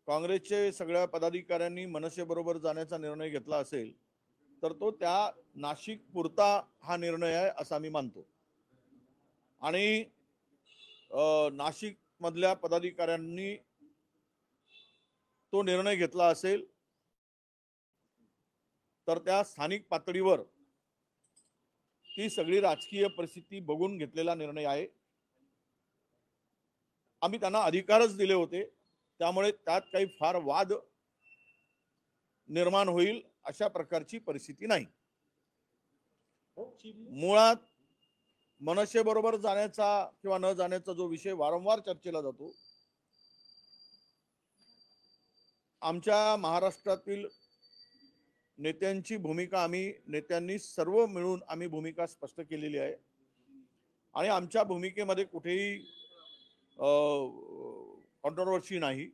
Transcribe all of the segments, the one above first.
काँग्रेसचे सगळ्या पदाधिकाऱ्यांनी मनसेबरोबर जाण्याचा निर्णय घेतला असेल तर तो त्या नाशिक पुरता हा निर्णय आहे असं मी मानतो। आणि नाशिक मधल्या पदाधिकाऱ्यांनी तो निर्णय घेतला असेल तर त्या स्थानिक पातळीवर ती सगळी राजकीय परिस्थिती बघून घेतलेला निर्णय आहे। आम्ही त्यांना अधिकारच दिले होते, त्यामुळे त्यात काही फार वाद निर्माण होईल अशा प्रकारची परिस्थिती नाही। मुळात मनसेबरोबर जाण्याचा किंवा न जाण्याचा जो विषय वारंवार चर्चेला जातो, आमच्या महाराष्ट्रातील नेत्यांची भूमिका नेत्यांनी सर्व मिळून आम्ही भूमिका स्पष्ट केलेली आहे आणि आमच्या भूमिकेमध्ये कुठेही कॉन्ट्रोवर्सी नाही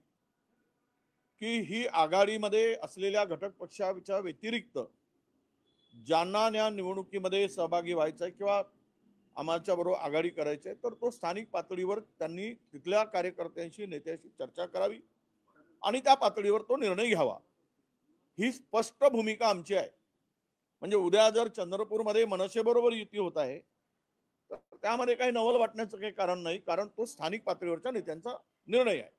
की ही आघाडीमध्ये असलेल्या घटक पक्षाच्या व्यतिरिक्त ज्यांना या निवडणुकीमध्ये सहभागी व्हायचं आहे किंवा आमच्या बरोबर आघाडी करायची आहे तर तो स्थानिक पातळीवर त्यांनी तिथल्या कार्यकर्त्यांशी नेत्याशी चर्चा करावी आणि त्या पातळीवर तो निर्णय घ्यावा, ही स्पष्ट भूमिका आमची आहे। म्हणजे उद्या जर चंद्रपूरमध्ये मनसेबरोबर युती होत आहे तर त्यामध्ये काही नवल वाटण्याचं काही कारण नाही, कारण तो स्थानिक पातळीवरच्या नेत्यांचा निर्णय आहे।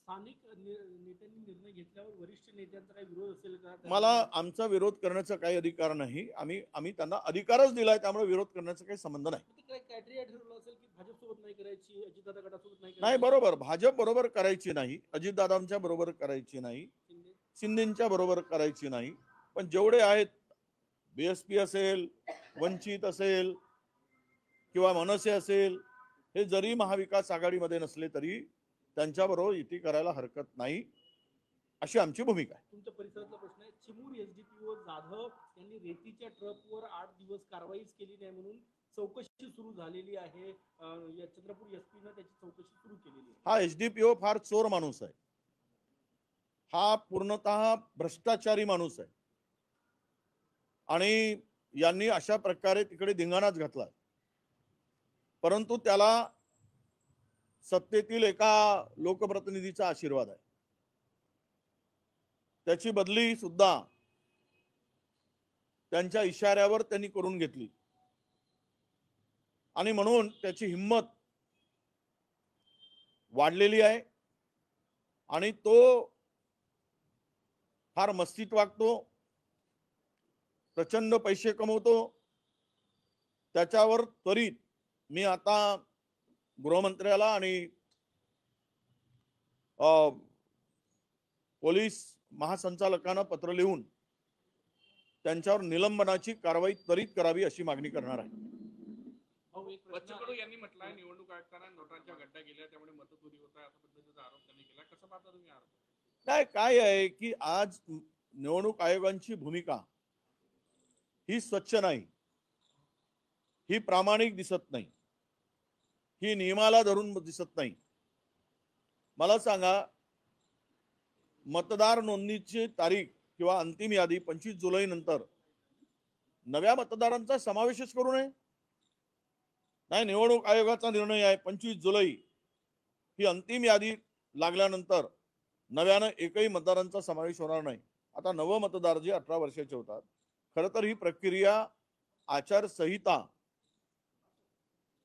स्थानिक नेत्यांनी निर्णय घेतल्यावर वरिष्ठ नेत्यांचा काही विरोध असेल का? मला आमचा विरोध करण्याचा काही अधिकार नाही, आम्ही त्यांना अधिकारच दिलाय, त्यामुळे विरोध करण्याचा काही संबंध नाही। क्रायटेरिया ठरवलं असेल की भाजपसोबत नाही करायची, अजितदादा गटासोबत नाही करायची? नाही, बरोबर, भाजप बरोबर करायची नाही, अजितदादांच्या बरोबर करायची नाही, शिंदेच्या बरोबर करायची नाही, पण जेवढे आहेत बीएसपी असेल, वंचित असेल किंवा मनसे असेल, हे जरी महाविकास आघाडीमध्ये नसले तरी त्यांच्याबरोबर युती करायला हरकत नाही अशी आमची भूमिका आहे। तुमच्या परिसरातला प्रश्न आहे, चिमूर एसडीपीओ जाधव यांनी रेतीच्या ट्रकवर 8 दिवस कारवाईच केली नाही म्हणून चौकशी सुरू झालेली आहे। चंद्रपूर एसपीने त्याची चौकशी सुरू केलेली आहे। हा एसडीपीओ फार चोर माणूस आहे, हा पूर्णतः भ्रष्टाचारी माणूस आहे आणि यांनी अशा प्रकारे तिकडे धिंगाणाच घातला, परंतु त्याला सत्तेतील एका लोकप्रतिनिधीचा आशीर्वाद आहे। त्याची बदली सुद्धा त्यांच्या इशाऱ्यावर त्यांनी करून घेतली आणि म्हणून त्याची हिम्मत वाढलेली आहे आणि तो फार मस्तीत वागतो, प्रचंड पैसे कमवतो। त्याच्यावर त्वरित मी आता गृहमंत्र्याला आणि पोलीस महासंचालकांना पत्र लिहून त्यांच्यावर निलंबनाची कारवाई त्वरित करावी अशी मागणी करणार आहे। बच्चू यांनी म्हटलंय निवडणूक आयोगाने नोटांच्या गड्ड्या गेल्या त्यामुळे मतचोरी होत आहे असा पद्धतीचा आरोप त्यांनी केला, कसं पाहता तुम्ही आरोप? काय आहे की आज निवडणूक आयोगाची भूमिका ही स्वच्छ नाही, ही प्रामाणिक दिसत नाही, ही नियमाला धरून दिसत नाही। मला सांगा, मतदार नोंदणीची तारीख किंवा अंतिम यादी 25 जुलै नंतर नव्या मतदारांचा समावेशच करू नये? नाही, निवडणूक आयोगाचा निर्णय आहे 25 जुलै ही अंतिम यादी लागल्यानंतर नव्यानं एकही मतदारांचा समावेश होणार नाही। आता नव मतदार जे 18 वर्षाचे होतात, खरं तर ही प्रक्रिया आचारसंहिता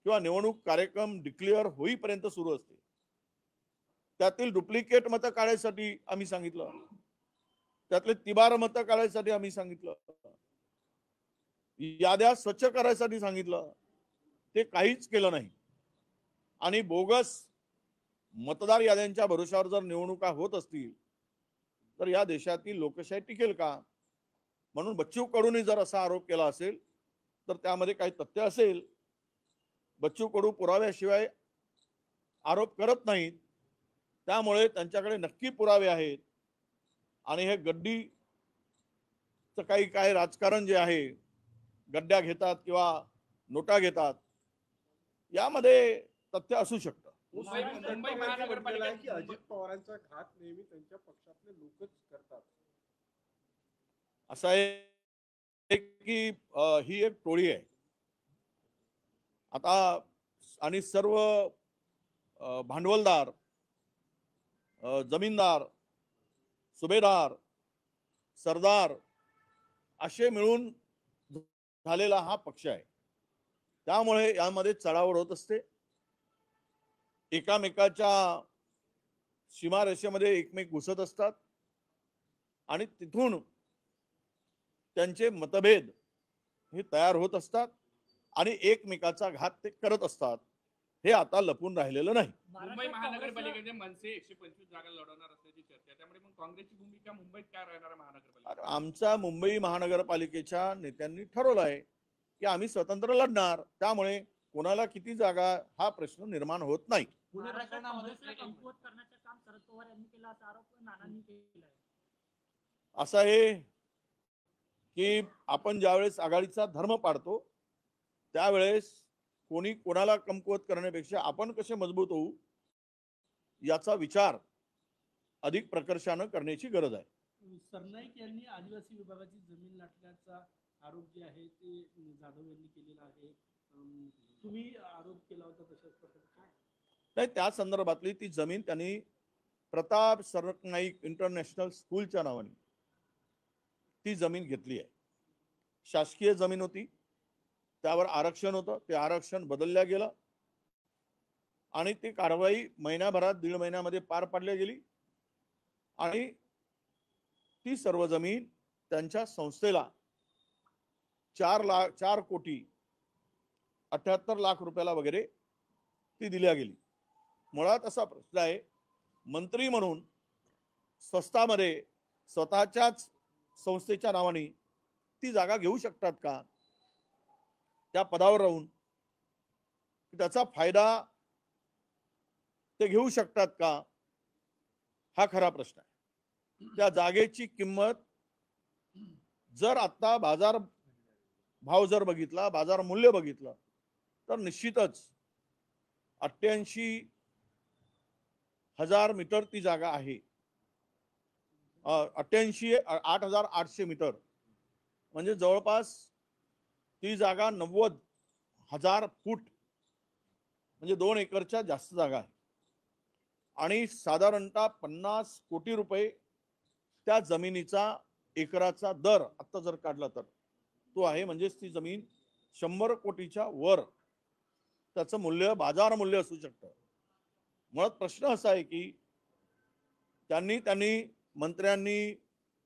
किंवा निवडणूक कार्यक्रम डिक्लेअर होईपर्यंत सुरू असते। त्यातील डुप्लिकेट मतं काढायसाठी आम्ही सांगितलं, त्यातले तिबार मतं काढायसाठी आम्ही सांगितलं, याद्या स्वच्छ करायसाठी सांगितलं, ते काहीच केलं नाही। आणि बोगस मतदार याद्यांच्या भरोशावर जर निवडणुका होत असतील तर या देशातील लोकशाही टिकेल का? म्हणून बच्चू कडूंनी जर असा आरोप केला असेल तर त्यामध्ये काही तथ्य असेल। बच्चू कडू पुराव्याशिवाय आरोप करत नाहीत, त्यामुळे त्यांच्याकडे नक्की पुरावे आहेत आणि हे गड्डीचं काही राजकारण जे आहे, गड्ड्या घेतात किंवा नोटा घेतात, यामध्ये तथ्य असू शकतं। मुंबई महानगरपालिका की अजित पवारांचा घात नेहमी त्यांच्या पक्षातले लोकच करतात, असं आहे की ही एक टोळी आहे आता आणि सर्व भांडवलदार, जमीनदार सुभेदार, सरदार असे मिळून झालेला हा पक्ष आहे. त्यामुळे यामध्ये चढाओढ होत असते. एकामेकाच्या सीमारेषेमध्ये एकमेक घुसत असतात आणि तिथून त्यांचे मतभेद हे तयार होत असतात आणि एकमेकाचा घात ते करत असतात. हे आता लपून राहिलेलं नाही. मुंबई महानगरपालिकेचे मनसे 125 जागा लढवणार असल्याची चर्चा. त्यामुळे मग काँग्रेसची भूमिका मुंबईत काय राहणार आहे महानगरपालिकेत? आमच्या मुंबई महानगरपालिकेच्या नेत्यांनी ठरवलं आहे की आम्ही स्वतंत्र लढणार. त्यामुळे कोणाला किती जागा हा प्रश्न निर्माण होत नाही. पुणे प्रकरणामध्ये काँग्रेसला कमकुवत करण्याचं काम शरद पवार यांनी केलं असा आरोप नानांनी केला आहे. असं आहे की आपण ज्यावेळेस आघाडीचा धर्म पाडतो त्यावेळेस कोणी कोणाला कमकुवत करण्यापेक्षा आपण कसे मजबूत होऊ याचा विचार अधिक प्रकर्षानं करण्याची गरज आहे. सरनाईक यांनी आदिवासी विभागाची जमीन लाटल्याचा आरोप जे आहे ते जाधव यांनी केलेला आहे. तुम्ही आरोप केला होता तशाच प्रकारे काय? नाही, त्या संदर्भातली ती जमीन त्यांनी प्रताप सरनाईक इंटरनॅशनल स्कूलच्या नावाने ती जमीन घेतली आहे. शासकीय जमीन होती, त्यावर आरक्षण होतं, ते आरक्षण बदलल्या गेलं आणि ती कारवाई महिन्याभरात 1.5 महिन्यामध्ये पार पाडली गेली आणि ती सर्व जमीन त्यांच्या संस्थेला 4 कोटी 78 लाख रुपयाला वगैरे ती दिल्या गेली. मुळात असा प्रश्न आहे, मंत्री म्हणून स्वस्तामध्ये स्वतःच्याच संस्थेच्या नावाने ती जागा घेऊ शकतात का? त्या पदावर राहून त्याचा फायदा ते घेऊ शकतात का? हा खरा प्रश्न आहे. त्या जागेची किंमत जर आता बाजार भाव जर बघितला, बाजार मूल्य बघितलं तर निश्चितच 88,000 मीटर ती जागा आहे. 8,800 मीटर म्हणजे जवळपास ती जागा 90,000 फूट म्हणजे 2 एकरच्या जास्त जागा आहे आणि साधारणतः 50 कोटी रुपये त्या जमिनीचा एकराचा दर आता जर काढला तर तो आहे. म्हणजेच ती जमीन 100 कोटीच्या वर त्याचं मूल्य, बाजार मूल्य असू शकतं. मुळात प्रश्न असा आहे की त्यांनी मंत्र्यांनी,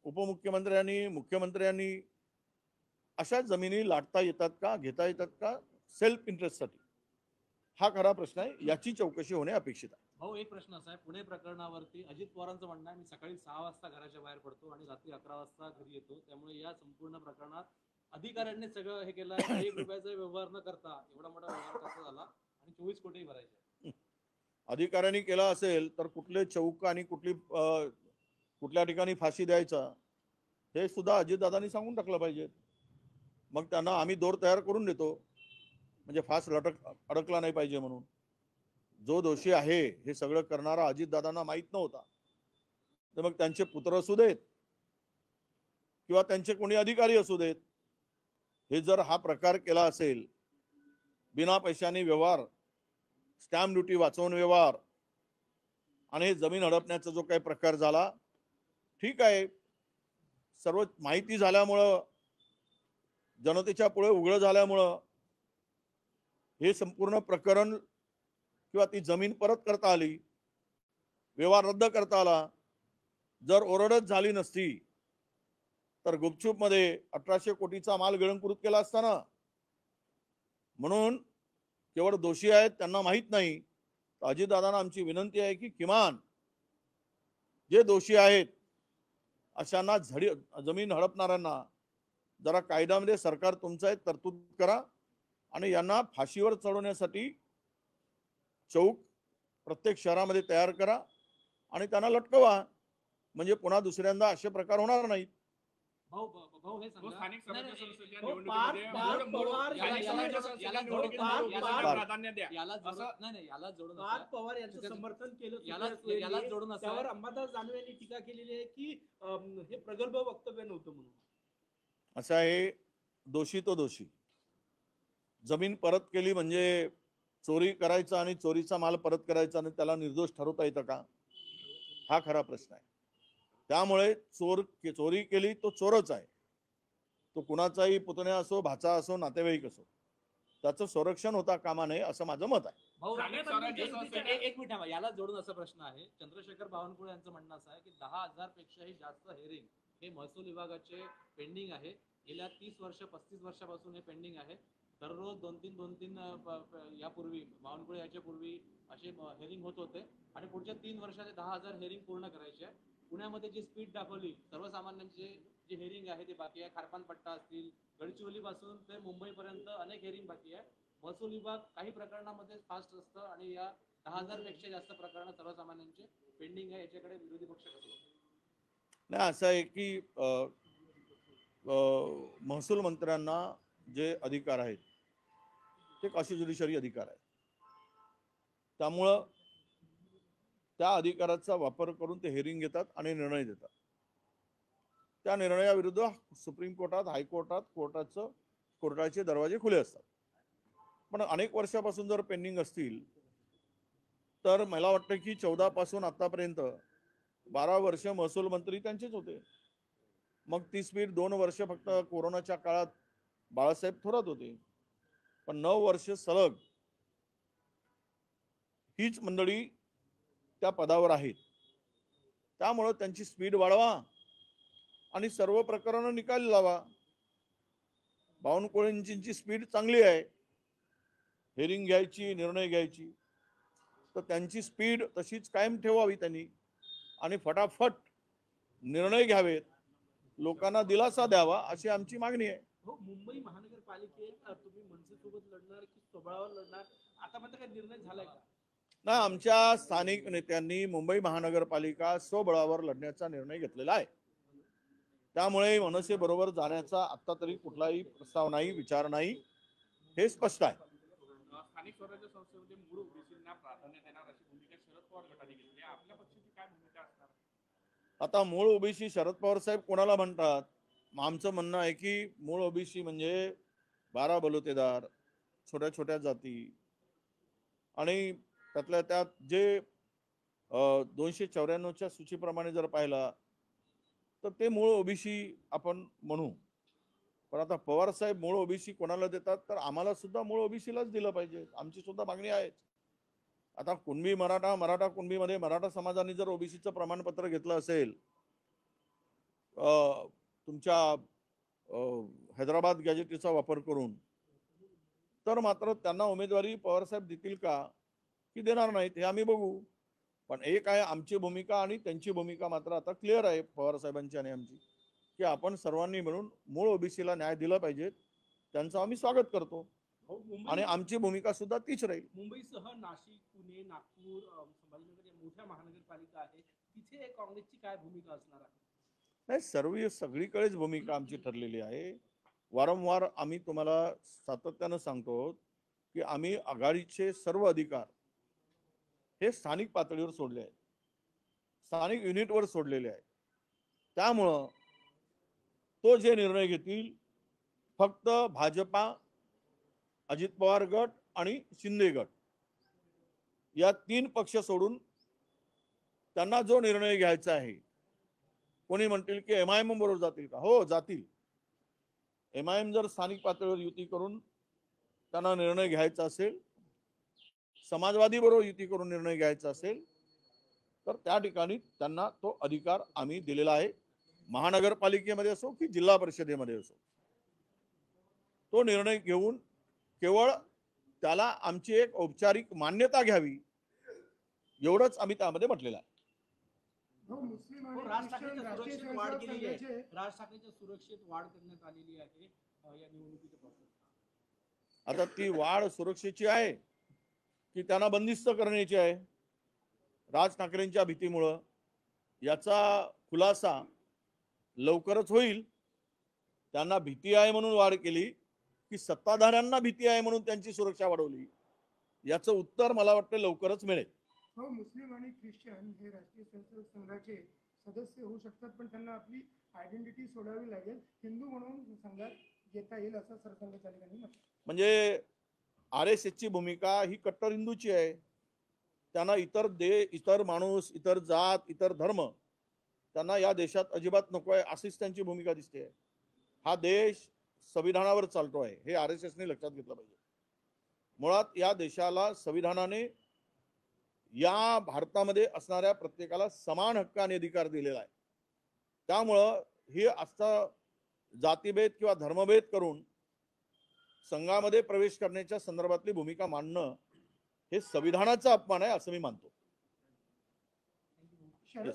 उपमुख्यमंत्र्यांनी, मुख्यमंत्र्यांनी अशा जमिनी लाटता येतात का, घेता येतात का सेल्फ इंटरेस्टसाठी? हा खरा प्रश्न आहे. याची चौकशी होणे अपेक्षित आहे. भाऊ, एक प्रश्न असा आहे, पुणे प्रकरणावरती अजित पवारांचं म्हणणं आहे, मी सकाळी 6 वाजता घराच्या बाहेर पडतो आणि रात्री 11 वाजता घरी येतो. त्यामुळे या संपूर्ण प्रकरणात अधिकाऱ्यांनी सगळं हे केलं आहे. 1 रुपयाचा व्यवहार न करता एवढा मोठा व्यवहार कसा झाला आणि 24 कोटी भरायचे. अधिकाऱ्यांनी केला असेल तर कुठले चौक आणि कुठल्या ठिकाणी फाशी द्यायचा हे सुद्धा अजितदादांनी सांगून टाकलं पाहिजे. मग त्यांना आम्ही दोर तयार करून देतो, म्हणजे फास अडकला नाही पाहिजे म्हणून. जो दोषी आहे हे सगळं करणारा अजितदादांना माहीत नव्हता तर मग त्यांचे पुत्र असू देत किंवा त्यांचे कोणी अधिकारी असू देत, हे जर हा प्रकार केला असेल, बिना पैशाने व्यवहार, स्टॅम्प ड्युटी वाचवून व्यवहार आणि हे जमीन हडपण्याचा जो काही प्रकार झाला, ठीक आहे, सर्व माहिती झाल्यामुळं, जनतेच्या पुढे उघड झाल्यामुळं हे संपूर्ण प्रकरण किंवा ती जमीन परत करता आली, व्यवहार रद्द करता आला. जर ओरडच झाली नसती तर गुपचूप मध्ये 1800 कोटीचा माल गिळंकृत केला असताना. म्हणून केवळ दोषी आहेत त्यांना माहित नाही. अजितदादांना आमची विनंती आहे की किमान जे दोषी आहेत अशांना जमीन हडपणाऱ्यांना जरा कायद्यामध्ये सरकार तुमचं आहे तरतूद करा आणि यांना फाशीवर चढवण्यासाठी चौक प्रत्येक शहरामध्ये तयार करा आणि त्यांना लटकवा, म्हणजे पुन्हा दुसऱ्यांदा असे प्रकार होणार नाहीत. भाऊ हे तो सांगा, स्थानिक नाही, स्वराज्य नाही, संस्थेच्या हो, निवडणुकीमध्ये पार्थ पवार स्थानिक याला- स्वराज्य याला- संस्थेच्या याला- निवडणुकीमध्ये याला- मुलांना प्राधान्य द्या. याला जोडून असं नाही नाही याला जोडून पार्थ असं पवार यांचं त्याच्यात- समर्थन केलं. याला- सुप्रिया सुळेंनी. याला जोडून असं त्यावर आहे. अंबादास दानवे यांनी टीका केलेली आहे की हे प्रगल्भ वक्तव्य नव्हतं म्हणून. असं आहे, दोषी तो दोषी. जमीन परत केली म्हणजे चोरी करायचा आणि चोरीचा माल परत करायचा आणि त्याला निर्दोष ठरवता येतं का? हा खरा प्रश्न आहे. त्यामुळे चोरी केली तो चोरच आहे. तो कुणाचाही पुतण्या असो, भाचा असो, नातेवाईक असो, त्याचं संरक्षण होता कामा नये असं माझं मत आहे. भाऊ, स्थानिक स्वराज्य संस्थेने- एक मिनिट थांबा. याला जोडून असा प्रश्न आहे. चंद्रशेखर बावनकुळे यांचं म्हणणं असं आहे की 10,000 पेक्षाही जास्त हेरिंग हे महसूल विभागाचे पेंडिंग आहे. गेल्या 30 वर्ष 35 वर्षापासून हे पेंडिंग आहे. दररोज 2-3 यापूर्वी बावनकुळे याच्या पूर्वी असे हेरिंग होत होते आणि पुढच्या 3 वर्षात 10,000 हेरिंग पूर्ण करायचे आहे. पुण्यामध्ये जी स्पीड दाखवली, सर्वसामान्यांचे जे हेरिंग आहे ते बाकी आहे. खारपानपट्टा असतील, गडचिरोली पासून ते मुंबईपर्यंत अनेक हेरिंग बाकी आहे. महसूल विभाग काही प्रकरणामध्ये फास्ट असतं आणि या 10,000 पेक्षा जास्त प्रकरण सर्वसामान्यांचे पेंडिंग आहे. याच्याकडे विरोधी पक्ष कसं बघतो? नाही, असं आहे की महसूल मंत्र्यांना जे अधिकार आहेत ते कॉशी ज्युडिशरी अधिकार आहे. त्यामुळं त्या अधिकाराचा वापर करून ते हेरिंग घेतात आणि निर्णय देतात. त्या निर्णयाविरुद्ध सुप्रीम कोर्टात, हायकोर्टात कोर्टाचे दरवाजे खुले असतात. पण अनेक वर्षापासून जर पेंडिंग असतील तर मला वाटतं की 14 पासून आतापर्यंत 12 वर्ष महसूल मंत्री त्यांचेच होते. मग ती स्पीड 2 वर्ष फक्त कोरोनाच्या काळात बाळासाहेब थोरात होते. पण 9 वर्ष सलग हीच मंडळी त्या पदावर आहेत. त्यामुळं त्यांची स्पीड वाढवा आणि सर्व प्रकरणं निकाली लावा. बावनकुळेंची स्पीड चांगली आहे हेरिंग घ्यायची, निर्णय घ्यायची, तर त्यांची स्पीड तशीच कायम ठेवावी त्यांनी आणि फटाफट निर्णय घ्यावेत, लोकांना दिलासा द्यावा अशी आमची मागणी आहे. हो, मुंबई महानगरपालिकेत तुम्ही मनसेसोबत लढणार की स्वबळावर लढणार, आतापर्यंत काही निर्णय झालाय का? ना, आमच्या स्थानिक नेत्यांनी मुंबई महानगरपालिका स्वबळावर लढण्याचा निर्णय घेतलेला आहे. त्यामुळे मनसे बरोबर जाण्याचा आता तरी कुठलाही प्रस्ताव नाही, विचार नाही, हे स्पष्ट आहे. स्थानिक स्वराज्य संस्थेमध्ये मूळ ओबीसींना प्राधान्य देणार अशी भूमिका शरद पवार गटाने घेतली आहे. आपल्या पक्षाची काय भूमिका असणार? आता मूळ ओबीसी शरद पवार साहेब कोणाला म्हणतात? आमचं म्हणणं आहे की मूळ ओबीसी म्हणजे 12 बलुतेदार, छोट्या छोट्या जाती आणि त्यातल्या त्यात जे 294च्या सूचीप्रमाणे जर पाहिला तर ते मूळ ओबीसी आपण म्हणू. पण आता पवार साहेब मूळ ओबीसी कोणाला देतात तर आम्हाला सुद्धा मूळ ओबीसीलाच दिलं पाहिजे, आमची सुद्धा मागणी आहे. आता कुणबी मराठा कुणबीमध्ये मराठा समाजाने जर ओबीसीचं प्रमाणपत्र घेतलं असेल तुमच्या हैदराबाद गॅजेटचा वापर करून, तर मात्र त्यांना उमेदवारी पवारसाहेब देतील का की देणार नाहीत हे आम्ही बघू. पण एक आहे आमची भूमिका आणि त्यांची भूमिका मात्र आता क्लिअर आहे पवारसाहेबांची आणि आमची, की आपण सर्वांनी मिळून मूळ ओबीसीला न्याय दिला पाहिजे. त्यांचं आम्ही स्वागत करतो हो, आणि आमची भूमिका सुद्धा तीच राहील. मुंबईसह नाशिक, पुणे, नागपूर, संभाजीनगर या मोठ्या महानगरपालिका आहेत, तिथे काँग्रेसची काय भूमिका असणार आहे? नाही, सगळीकडेच भूमिका आमची ठरलेली आहे. वारंवार आम्ही तुम्हाला सातत्यानं सांगतो की आम्ही आघाडीचे सर्व अधिकार हे स्थानिक पातळीवर सोडले आहेत, स्थानिक युनिटवर सोडलेले आहेत. त्यामुळं तो जे निर्णय घेतील फक्त भाजपा, अजित पवार गट आणि शिंदे गट या 3 पक्ष सोडून त्यांना जो निर्णय घ्यायचा आहे. कोणी म्हणतील की MIM बरोबर जातील का? हो, जातील. MIM जर स्थानिक पातळीवर युती करून त्यांना निर्णय घ्यायचा असेल, समाजवादी बरोबर युती करून निर्णय घ्यायचा असेल, तर त्या ठिकाणी त्यांना तो अधिकार आम्ही दिलेला आहे. महानगरपालिकेमध्ये असो की जिल्हा परिषदेमध्ये असो, तो निर्णय घेऊन केवळ त्याला आमची एक औपचारिक मान्यता घ्यावी एवढंच आम्ही त्यामध्ये म्हटलेलं आहे. राज ठाकरेंच्या सुरक्षेत वाढ केलेली आहे, राज ठाकरेंच्या सुरक्षेत वाढ करण्यात आलेली आहे या निवडणुकीच्या प्रोसेस. आता ती वाढ सुरक्षेची आहे की त्यांना बंदिस्त करण्याची आहे? राज ठाकरेंच्या भीतीमुळं याचा खुलासा लवकरच होईल. त्यांना भीती आहे म्हणून वाढ केली की सत्ताधाऱ्यांना भीती आहे म्हणून त्यांची सुरक्षा वाढवली, याचं उत्तर मला वाटतं लवकरच मिळेल. हो, मुस्लिम आणि ख्रिश्चन हे राष्ट्रीय स्वयंसेवक संघाचे सदस्य होऊ शकतात, पण त्यांना आपली आयडेंटिटी सोडावी लागेल. हिंदू म्हणून संघात येता येईल असं सरसंघचालकांनी म्हटलं. म्हणजे RSSची भूमिका ही कट्टर हिंदूची आहे. त्यांना इतर माणूस, इतर जात, इतर धर्म त्यांना या देशात अजिबात नको आहे अशीच त्यांची भूमिका दिसते. हा देश संविधानावर चालतो आहे हे RSSने लक्षात घेतलं पाहिजे. मुळात या देशाला संविधानाने या भारतामध्ये असणाऱ्या प्रत्येकाला समान हक्क आणि अधिकार दिलेला आहे. त्यामुळं हे असं जातीभेद किंवा धर्मभेद करून संघामध्ये प्रवेश करण्याच्या संदर्भातली भूमिका मांडणं हे संविधानाचा अपमान आहे असं मी मानतो. शरद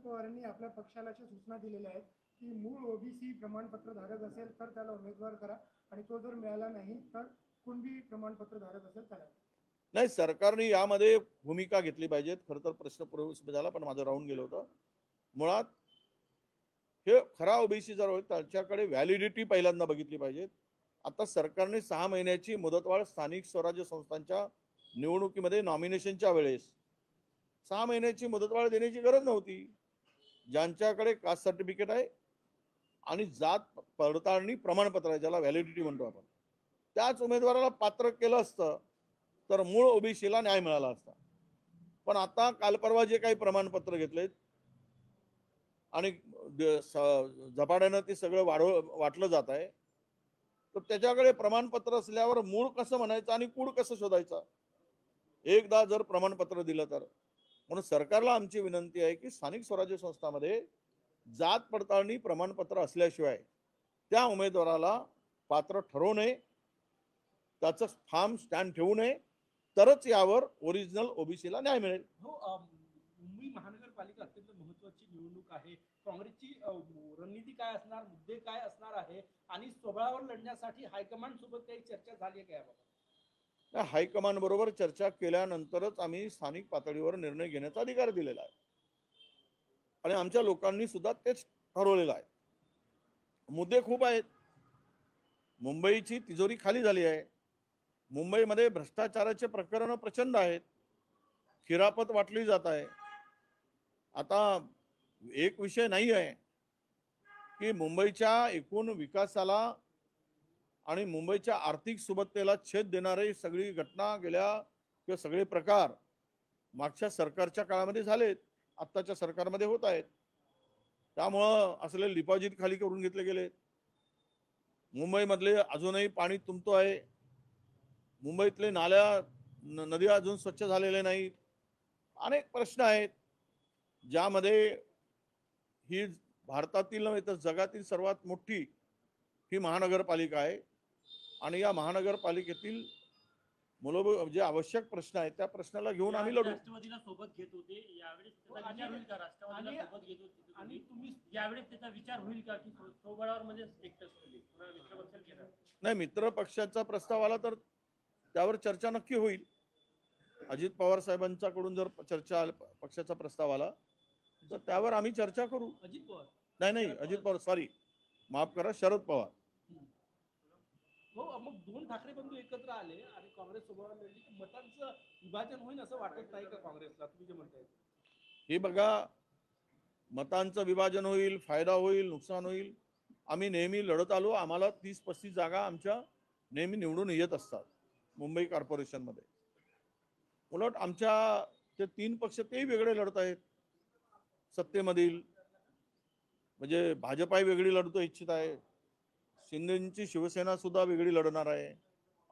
पवारांनी आपल्या पक्षाला अशा सूचना दिलेल्या आहेत की मूळ ओबीसी प्रमाणपत्र धारक असेल तर त्याला उमेदवार करा आणि तो जर मिळाला नाही तर कुणबी प्रमाणपत्र धारक असेल त्याला. नाही, सरकारने यामध्ये भूमिका घेतली पाहिजेत. खरं तर प्रश्न पूर्व झाला पण माझं राहून गेलं होतं. मुळात हे खरा ओबीसी जर होईल त्याच्याकडे व्हॅलिडिटी पहिल्यांदा बघितली पाहिजे. आता सरकारने 6 महिन्याची मुदतवाढ स्थानिक स्वराज्य संस्थांच्या निवडणुकीमध्ये नॉमिनेशनच्या वेळेस 6 महिन्याची मुदतवाढ देण्याची गरज नव्हती. ज्यांच्याकडे कास्ट सर्टिफिकेट आहे आणि जात पडताळणी प्रमाणपत्र आहे ज्याला व्हॅलिडिटी म्हणतो आपण, त्याच उमेदवाराला पात्र केलं असतं तर मूळ ओबीसीला न्याय मिळाला असता. पण आता काल परवा जे काही प्रमाणपत्र घेतलेत आणि झपाट्यानं ते सगळं वाटलं जात आहे, तर त्याच्याकडे प्रमाणपत्र असल्यावर मूळ कसं म्हणायचं आणि कूड कसं शोधायचं. एकदा जर प्रमाणपत्र दिलं तर. म्हणून सरकारला आमची विनंती आहे की स्थानिक स्वराज्य संस्थांमध्ये जात पडताळणी प्रमाणपत्र असल्याशिवाय त्या उमेदवाराला पात्र ठरवू नये, त्याचं फार्म स्टँड ठेवू नये, तरच यावर ओरिजिनल ओबीसीला न्याय मिळेल. हो, मुंबई महानगरपालिका अत्यंत महत्वाची निवडणूक आहे. काँग्रेसची रणनीती काय असणार, मुद्दे काय असणार आहे आणि स्वबळावर लढण्यासाठी हायकमांड सोबत काही चर्चा झाली आहे का याबाबत? हायकमांड बरोबर चर्चा केल्यानंतरच आम्ही स्थानिक पातळीवर निर्णय घेण्याचा अधिकार दिलेला आहे आणि आमच्या लोकांनी सुद्धा तेच ठरवलेलं आहे. मुद्दे खूप आहेत. मुंबईची तिजोरी खाली झाली आहे. मुंबईमध्ये भ्रष्टाचाराचे प्रकरण प्रचंड आहेत. खिरापत वाटली जात आहे. आता एक विषय नाही आहे की मुंबईच्या एकूण विकासाला आणि मुंबईच्या आर्थिक सुबत्तेला छेद देणारी सगळी घटना किंवा सगळे प्रकार मागच्या सरकारच्या काळामध्ये झालेत, आत्ताच्या सरकारमध्ये होत आहेत. त्यामुळं असलेले डिपॉझिट खाली करून घेतले गेले. मुंबईमधले अजूनही पाणी तुंबतो आहे. मुंबईतले नदी अजून स्वच्छ झालेले नाहीत. अनेक प्रश्न आहेत ज्यामध्ये ही भारतातील नव्हे तर जगातील सर्वात मोठी ही महानगरपालिका आहे आणि या महानगरपालिकेतील मूलभूत जे आवश्यक प्रश्न आहेत त्या प्रश्नाला घेऊन आम्ही लढू. राष्ट्रवादीला सोबत घेत होते यावेळेस त्याचा विचार होईल का? राष्ट्रवादीला सोबत घेत होते आणि तुम्ही यावेळेस त्याचा विचार होईल का की स्वबळावर म्हणजे मित्रपक्ष केला? नाही, मित्र पक्षाचा प्रस्ताव आला तर त्यावर चर्चा नक्की होईल. अजित पवार साहेबांच्याकडून जर पक्षाचा प्रस्ताव आला तर त्यावर आम्ही चर्चा करू. अजित पवार? नाही, अजित पवार, सॉरी, माफ करा, शरद पवार. हो, मग 2 ठाकरे बंधू एकत्र आले आणि काँग्रेस सोबत लढली की मतांचं विभाजन होईल असं वाटत नाही का काँग्रेसला? तुम्ही जे म्हणताय हे बघा, मतांचं विभाजन होईल, फायदा होईल, नुकसान होईल. आम्ही नेहमी लढत आलो. आम्हाला 30-35 जागा आमच्या नेहमी निवडून येत असतात मुंबई कॉर्पोरेशनमध्ये. उलट आमच्या ते 3 पक्ष तेही वेगळे लढत आहेत सत्तेमधील. म्हणजे भाजपाही वेगळी लढतो इच्छित आहे, शिंदेची शिवसेना सुद्धा वेगळी लढणार आहे,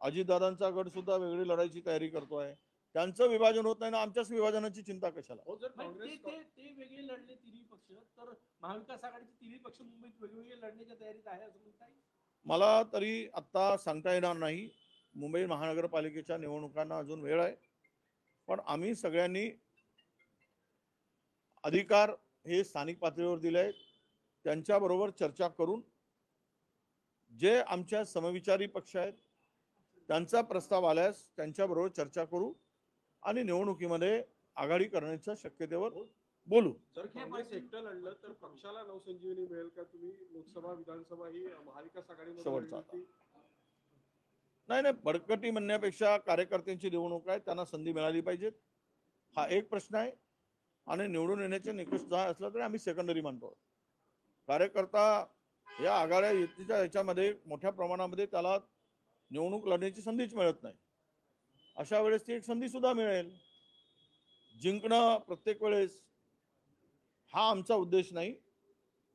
अजितदादांचा गट सुद्धा वेगळी लढायची तयारी करतोय. त्यांचं विभाजन होत नाही ना, आमच्याच विभाजनाची चिंता कशाला? हो, जर ते काँग्रेस ते ते वेगळे लढले तिन्ही पक्ष, तर महाविकास आघाडीचे तिन्ही पक्ष मुंबईत वेगवेगळे लढण्याच्या तयारीत आहे असं म्हणताय? मला तरी आता सांगता येणार नाही. मुंबई महानगरपालिकेच्या निवडणुकांना अजून वेळ आहे. पण आम्ही सगळ्यांनी अधिकार हे स्थानिक पातळीवर दिले आहेत. त्यांच्याबरोबर चर्चा करून जे आमच्या समविचारी पक्ष आहेत त्यांचा प्रस्ताव आल्यास त्यांच्याबरोबर चर्चा करू आणि निवडणुकीमध्ये आघाडी करण्याच्या शक्यतेवर बोलू. जर काँग्रेस एकटं लढलं तर पक्षाला नवसंजीवनी मिळेल का? तुम्ही लोकसभा विधानसभा ही महाविकास आघाडीमध्ये शेवटचा लढली होती. नाही, बडकटी म्हणण्यापेक्षा कार्यकर्त्यांची निवडणूक आहे, त्यांना संधी मिळाली पाहिजे, हा एक प्रश्न आहे. आणि निवडून येण्याचे निकष असला तरी आम्ही सेकंडरी मानतो. कार्यकर्ता या आघाड्या युतीच्या ह्याच्यामध्ये मोठ्या प्रमाणामध्ये त्याला निवडणूक लढण्याची संधीच मिळत नाही. अशा वेळेस ती एक संधी सुद्धा मिळेल. जिंकणं प्रत्येक वेळेस हा आमचा उद्देश नाही,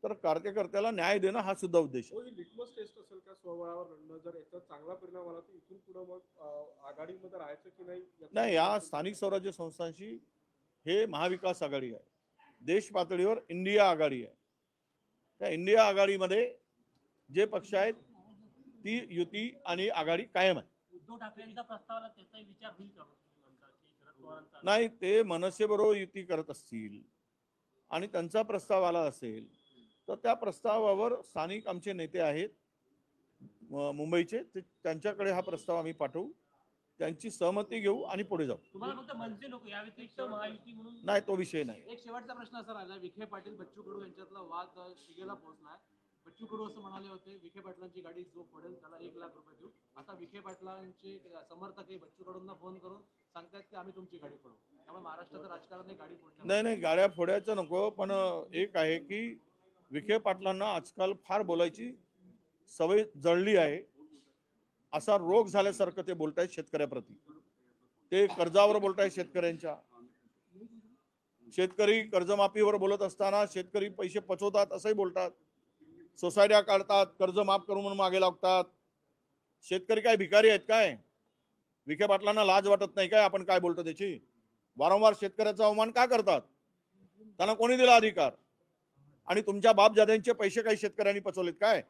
तर कार्यकर्त्याला न्याय देणं हा सुद्धा उद्देश आहे. हो, ही लिटमस टेस्ट असेल का स्वबळावर लढणं? जर याचा चांगला परिणाम आला तर इथून पुढे मग आघाडीमध्ये राहायचं की नाही नाही, या स्थानिक स्वराज्य संस्थांशी हे महाविकास आघाडी आहे, देश पातळीवर इंडिया आघाडी आहे. त्या इंडिया आघाडीमध्ये जे पक्ष आहेत ती युती आणि आघाडी कायम आहे. उद्धव ठाकरेंचा प्रस्तावाला त्याचाही विचार होईल का शरद पवारांचा? नाही, ते मनसेबरोबर युती करत असतील आणि त्यांचा प्रस्ताव आला असेल तर त्या प्रस्तावावर स्थानिक आमचे नेते आहेत मुंबईचे, त्यांच्याकडे हा प्रस्ताव आम्ही पाठवू, त्यांची सहमती घेऊ आणि पुढे जाऊ. तुम्हाला फक्त मनसे लोक या व्यतिरिक्त महायुती म्हणून नाही, तो विषय नाही. एक शेवटचा प्रश्न असा राहिला, विखे पाटील बच्चू कडू यांच्यातला वाद शिगेला पोहोचलाय. बच्चू कडू असं म्हणाले होते, विखे पाटलांची गाडी जो फोडेल त्याला 1 लाख रुपये देऊ. आता विखे पाटलांचे समर्थक हे बच्चू कडूंना फोन करून सांगतात की आम्ही तुमची गाडी फोडू. त्यामुळे महाराष्ट्राचं राजकारण हे गाडी फोडण्यावर. नाही, गाड्या फोडायचं नको, पण एक आहे की विखे पाटलांना आजकाल फार बोलायची सवय जळली आहे. असा रोग झाल्यासारखं ते बोलतायत शेतकऱ्याप्रती. ते कर्जावर बोलतायत शेतकऱ्यांच्या. शेतकरी कर्जमाफीवर बोलत असताना शेतकरी पैसे पचवतात असंही बोलतात. सोसायट्या काढतात, कर्ज माफ करून म्हणून मागे लागतात. शेतकरी काय भिकारी आहेत काय? विखे पाटलांना लाज वाटत नाही काय आपण काय बोलतो त्याची? वारंवार शेतकऱ्याचा अवमान का करतात? त्यांना कोणी दिला अधिकार? आणि तुमच्या बापजाद्यांचे पैसे काही शेतकऱ्यांनी पचवलेत काय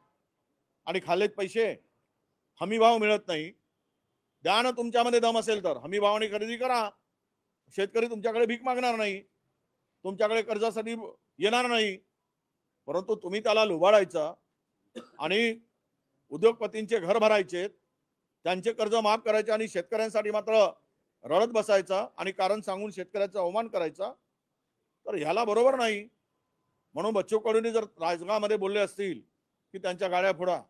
आणि खाल्लेत पैसे? हमी भाव मिळत नाही. द्या ना, तुमच्यामध्ये दम असेल तर हमी भावाने खरेदी करा. शेतकरी तुमच्याकडे भीक मागणार नाही, तुमच्याकडे कर्जासाठी येणार नाही, परंतु तुम्ही त्याला लुबाडायचा आणि उद्योगपतींचे घर भरायचे, त्यांचे कर्ज माफ करायचे आणि शेतकऱ्यांसाठी मात्र रडत बसायचा आणि कारण सांगून शेतकऱ्याचा अवमान करायचा, तर ह्याला बरोबर नाही. म्हणून बच्चू कडूंनी जर राजगामध्ये बोलले असतील की त्यांच्या गाड्या फोडा,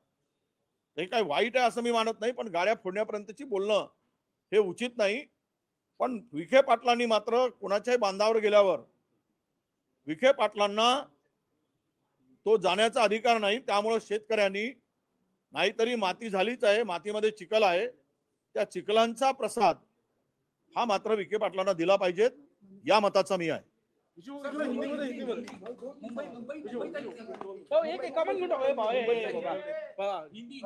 हे काय वाईट आहे असं मी मानत नाही, पण गाड्या फोडण्यापर्यंतची बोलणं हे उचित नाही. पण विखे पाटलांनी मात्र कुणाच्याही बांधावर गेल्यावर विखे पाटलांना तो जाण्याचा अधिकार नाही. त्यामुळे शेतकऱ्यांनी, नाहीतरी माती झालीच आहे, मातीमध्ये चिखल आहे, त्या चिखलांचा प्रसाद हा मात्र विखे पाटलांना दिला पाहिजेत, या मताचा मी आहे. एक कमेंट घेऊन टाकूया. हिंदी